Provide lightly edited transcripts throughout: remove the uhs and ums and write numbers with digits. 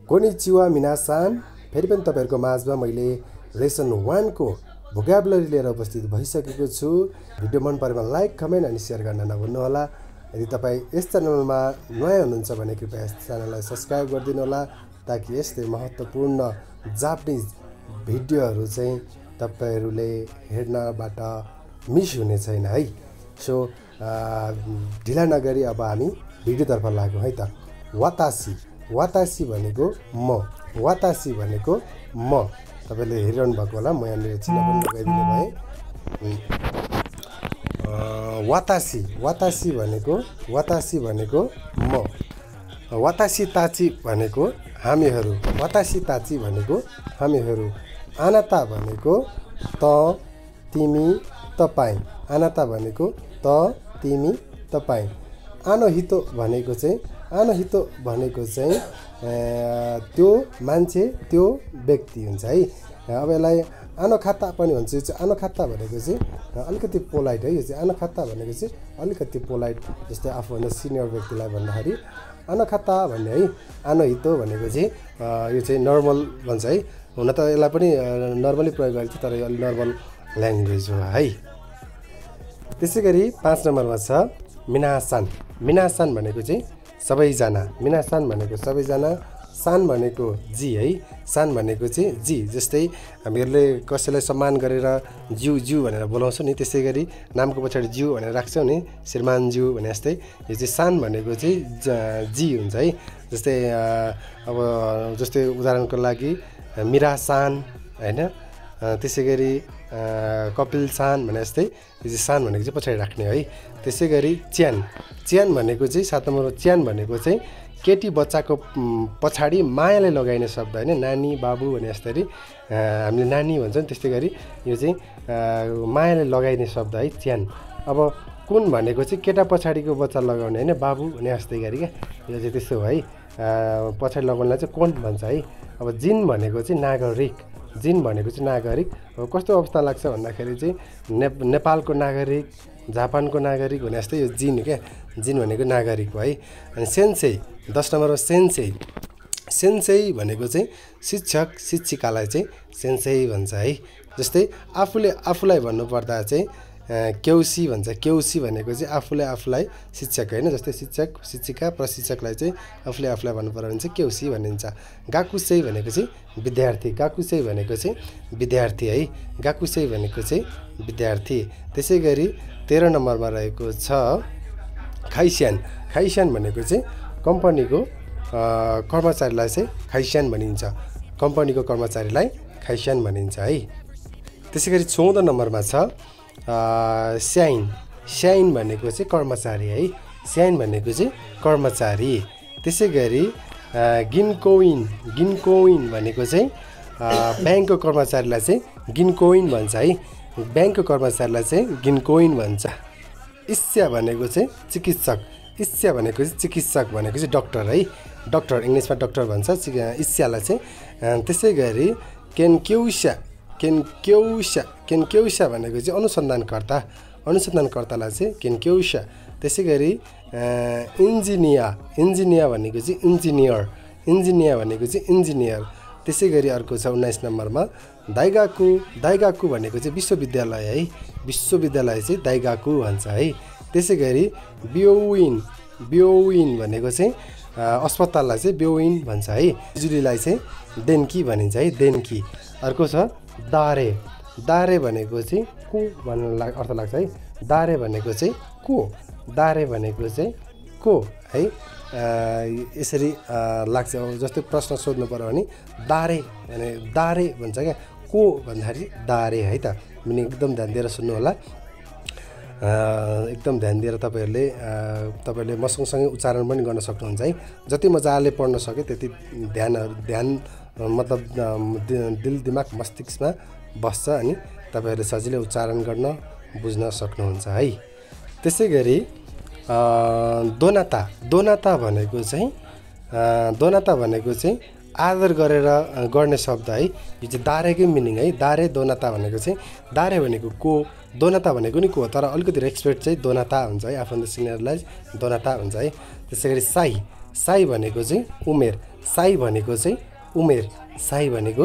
Konnichiwa मिनासान फेरि पनि तपाईहरुको माझमा मैले लेसन 1 को भोकाबुलरी लिएर उपस्थित भइसकेको छु। भिडियो मन परेमा लाइक कमेन्ट अनि शेयर गर्न नभुल्नु होला। यदि तपाई यस च्यानलमा नयाँ हुनुहुन्छ भने कृपया यस च्यानललाई सब्स्क्राइब गरिदिनु होला ताकि यस्तै महत्त्वपूर्ण जापानिज भिडियोहरु चाहिँ तपाईहरुले हेर्नबाट मिस हुने छैन है। सो ढिला नगरी अब हामी भिडियोतर्फ लाग्यौं है त। वातासी वातासी भनेको म, वातासी भनेको म। तपाईले हेरिरहनु भएको होला, म यहाँनिर चिन्ह पनि लगाइदिने भए। वातासी वातासी भनेको म, वातासी ताची भनेको हामीहरू, वातासी ताची भनेको हामीहरू। आनाता भनेको त, तिमी, तपाई, आनाता भनेको त, तिमी, तपाई। आनोहितो भनेको चाहिँ त्यो मान्छे, त्यो व्यक्ति हुन्छ है। अब यसलाई आनोखाता पनि भन्छ। यो चाहिँ आनोखाता भनेको चाहिँ अलिकति पोलाइट है। यो चाहिँ आनोखाता भनेको चाहिँ अलिकति पोलाइट, जस्तै आफूभन्दा सिनियर व्यक्तिलाई भन्दाखेरि आनोखाता भन्ने है। आनोहितो भनेको चाहिँ यो चाहिँ नर्मल भन्छ है। हुन त यसलाई पनि नर्मली प्रयोग गरिन्छ, तर यो अलि नर्मल ल्याङ्ग्वेज हो है। त्यसैगरी 5 नम्बरमा छ मिनासान। मिनासान भनेको चाहिँ सबैजना, मिनासान भनेको सबैजना। सान भनेको जी है, सान भनेको चाहिँ जी। जस्तै हामीहरूले कसैलाई सम्मान गरेर ज्यू ज्यू भनेर बोलाउँछौँ नि, त्यसैगरी नामको पछाडि ज्यू भनेर राख्छौँ नि, श्रीमान ज्यू भने जस्तै यो चाहिँ सान भनेको चाहिँ जी हुन्छ है। जस्तै अब जस्तै उदाहरणको लागि मिरा सान हैन, त्यसैगरी कपिल सान भने जस्तै यो चाहिँ सान भनेको चाहिँ पछाडि राख्ने है। त्यसैगरी च्यान, च्यान भनेको चाहिँ 7 नम्बरमा च्यान भनेको चाहिँ केटी बच्चाको पछाडि मायाले लगाइने शब्द हैन। नानी बाबु भने जस्तै हामीले नानी भन्छौँ, त्यस्तै गरी यो चाहिँ मायाले लगाइने शब्द है च्यान। अब कुन भनेको चाहिँ केटा पछाडिको बच्चा लगाउने हैन, बाबु भने जस्तै गरी क्या, यो चाहिँ त्यस्तो हो है। पछाडि लगाउनलाई चाहिँ कोन भन्छ है। अब जिन भनेको चाहिँ नागरिक, जिन भनेको चाहिँ नागरिक। अब कस्तो अवस्था लाग्छ भन्दाखेरि चाहिँ नेपालको नागरिक, जापानको नागरिक भने जस्तै यो जिन क्या, जिन भनेको नागरिक हो है। अनि सेन्सेई 10 नम्बरमा सेन्सेई, सेन्सेई भनेको चाहिँ शिक्षक शिक्षिकालाई चाहिँ सेन्सेई भन्छ है। जस्तै आफूलाई भन्नुपर्दा चाहिँ केउसी भन्छ। केउसी भनेको चाहिँ आफूलाई शिक्षक हैन। जस्तै शिक्षक शिक्षिका प्रशिक्षकलाई चाहिँ आफूलाई भन्नुपर्यो भने चाहिँ केउसी भनिन्छ। गाकुसेई भनेको चाहिँ विद्यार्थी, गाकुसेई भनेको चाहिँ विद्यार्थी है। गाकुसेई भनेको चाहिँ विद्यार्थी। त्यसैगरी 13 नम्बरमा रहेको छ खाइस्यान। खाइस्यान भनेको चाहिँ कम्पनीको कर्मचारीलाई चाहिँ खाइस्यान भनिन्छ। कम्पनीको कर्मचारीलाई खाइस्यान भनिन्छ है। त्यसैगरी 14 नम्बरमा छ स्याइन। स्याइन भनेको चाहिँ कर्मचारी है। स्याइन भनेको चाहिँ कर्मचारी। त्यसैगरी गिनकोइन, गिनकोइन भनेको चाहिँ ब्याङ्कको कर्मचारीलाई चाहिँ गिनकोइन भन्छ है। ब्याङ्कको कर्मचारीलाई चाहिँ गिनकोइन भन्छ। इस्या भनेको चाहिँ चिकित्सक, इस्या भनेको चाहिँ चिकित्सक भनेको चाहिँ डाक्टर है। डाक्टर इङ्ग्लिसमा डाक्टर भन्छ इस्यालाई चाहिँ। त्यसैगरी केनक्युसा, केनक्युसा भनेको चाहिँ अनुसन्धानकर्ता, अनुसन्धानकर्तालाई चाहिँ केनक्युसा। त्यसैगरी इन्जिनियर भनेको चाहिँ इन्जिनियर, इन्जिनियर भनेको चाहिँ इन्जिनियर। त्यसैगरी अर्को छ 19 नम्बरमा दाइगाकु। दाइगाकु भनेको चाहिँ विश्वविद्यालय है। विश्वविद्यालय चाहिँ दाइगाकु भन्छ है। त्यसैगरी ब्योविन, ब्योविन भनेको चाहिँ अस्पताललाई चाहिँ ब्योविन भन्छ है। बिजुलीलाई चाहिँ देन्की भनिन्छ है, देन्की। अर्को छ दारे। दारे भनेको चाहिँ को भन्ने अर्थ लाग्छ है। दारे भनेको चाहिँ को, दारे भनेको चाहिँ को है। यसरी लाग्छ। जस्तै प्रश्न सोध्नु पर्यो भने दारे भने दारे भन्छ क्या, को भन्दाखेरि दारे है त। अनि एकदम ध्यान दिएर सुन्नु होला। एकदम ध्यान दिएर तपाईहरुले मसँगसँगै उच्चारण पनि गर्न सक्नुहुन्छ है। जति मजाले पढ्न सके त्यति ध्यान मतलब दिल दिमाग मस्तिष्कमा बस्छ अनि तपाईहरुले सजिलै उच्चारण गर्न बुझ्न सक्नुहुन्छ है। त्यसैगरी दोनाता, दोनाता भनेको चाहिँ आदर गरेर गर्ने शब्द है। यो चाहिँ दारेकै मिनिङ है। दारे दोनाता भनेको चाहिँ दारे भनेको को, दोनाता भनेको नि को, तर अलिकति रेस्पेक्ट चाहिँ दोनाता हुन्छ है। आफूभन्दा सिनियरलाई दोनाता हुन्छ है। त्यसैगरी साई, साई भनेको चाहिँ उमेर, साई भनेको चाहिँ उमेर, साई भनेको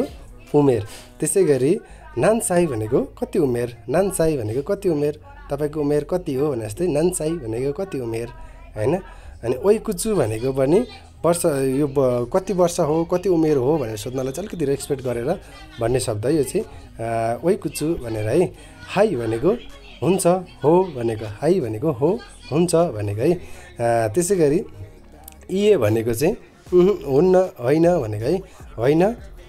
उमेर। त्यसै गरी नान्साई भनेको कति उमेर, नान्साई भनेको कति उमेर, तपाईँको उमेर कति हो भने जस्तै नान्साई भनेको कति उमेर हैन। अनि ओइकुचु भनेको पनि वर्ष यो कति वर्ष हो कति उमेर हो भनेर सोध्नलाई चाहिँ अलिकति रेस्पेक्ट गरेर भन्ने शब्द यो चाहिँ ओइकुचु भनेर है। हाई भनेको हुन्छ, हो भनेको हाई भनेको हो हुन्छ भनेको है। त्यसै गरी इए भनेको चाहिँ हुन्न होइन भनेको है, होइन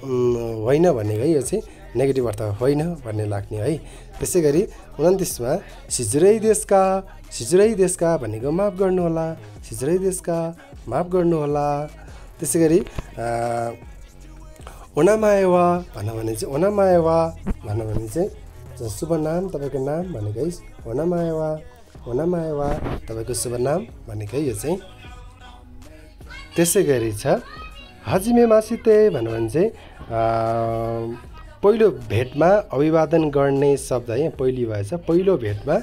होइन भनेको है, यो चाहिँ नेगेटिभ अर्थ होइन भन्ने लाग्ने है। त्यसै गरी 29 मा सिजुरै देशका, सिजुरै देशका भनेको माफ गर्नुहोला, सिजुरै देशका माफ गर्नुहोला। त्यसै गरी ओनामाएवा भन भने चाहिँ ओनामाएवा भन भने चाहिँ शुभ नाम तपाईँको नाम भनेको है, ओनामाएवा, ओनामाएवा तपाईँको शुभ नाम भनेको है यो चाहिँ। त्यसै गरी छ हाजिमे मासिते भन्नु भने चाहिँ पहिलो भेटमा अभिवादन गर्ने शब्द है, पहिलो भएछ पहिलो भेटमा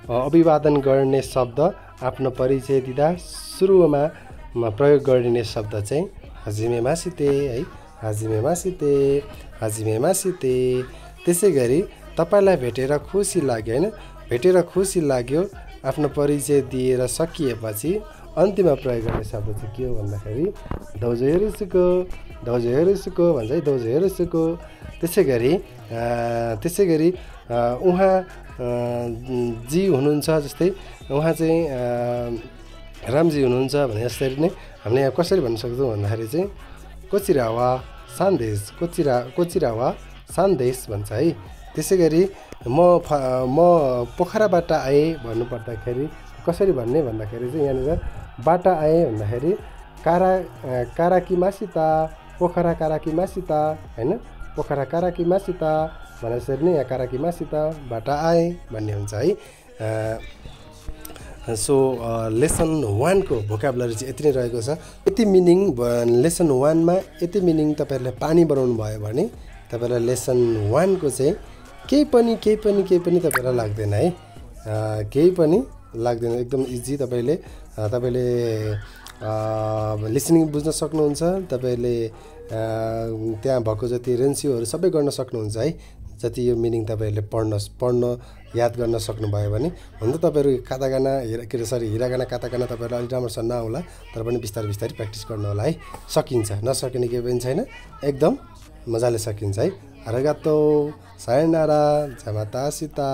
अभिवादन गर्ने शब्द आफ्नो परिचय दिँदा सुरुमा प्रयोग गरिने शब्द चाहिँ हाजिमे मासिते है, हाजिमे मासिते, हाजिमे मासिते। त्यसै गरी तपाईँलाई भेटेर खुसी लाग्यो हैन, भेटेर खुसी लाग्यो आफ्नो परिचय दिएर सकिएपछि अन्तिममा प्रयोग गर्ने शब्द चाहिँ के हो भन्दाखेरि दाउजो हेरुसुको, दाउजो हेरुसुको भन्छ है, दाउजो हेरुसुको। त्यसै गरी उहाँ जी हुनुहुन्छ जस्तै उहाँ चाहिँ रामजी हुनुहुन्छ भने यसरी नै हामीले यहाँ कसरी भन्न सक्छौँ भन्दाखेरि चाहिँ कोचिरावा सान्देश, कोचिरावा सान्देश भन्छ है। त्यसै गरी म पोखराबाट आएँ भन्नुपर्दाखेरि कसरी भन्ने भन्दाखेरि चाहिँ यहाँनिर बाटा आएँ भन्दाखेरि काराकी मासिता, पोखरा काराकी मासिता हैन, पोखरा काराकी मासिता भने यसरी नै यहाँ काराकी मासिता बाट आएँ भन्ने हुन्छ है। सो लेसन 1 को भोकाबुलरी चाहिँ यति नै रहेको छ। यति मिनिङ लेसन 1 मा यति मिनिङ तपाईँहरूले पानी बनाउनु भयो भने तपाईँलाई लेसन 1 को चाहिँ केही पनि तपाईँलाई लाग्दैन है, केही पनि लाग्दैन, एकदम इजी। तपाईँले लिसनिङ बुझ्न सक्नुहुन्छ, तपाईँले त्यहाँ भएको जति रेन्सियोहरू सबै गर्न सक्नुहुन्छ है। जति यो मिनिङ तपाईँहरूले पढ्न याद गर्न सक्नुभयो भने हुन त तपाईँहरू कातागाना हिरागाना कातागाना तपाईँहरूलाई अलिक राम्रोसँग नआउला, तर पनि बिस्तारै प्र्याक्टिस गर्नु होला है। सकिन्छ, नसकिने केही पनि छैन, एकदम मजाले सकिन्छ है। आरिगातो, सायनारा, जामाता सिता।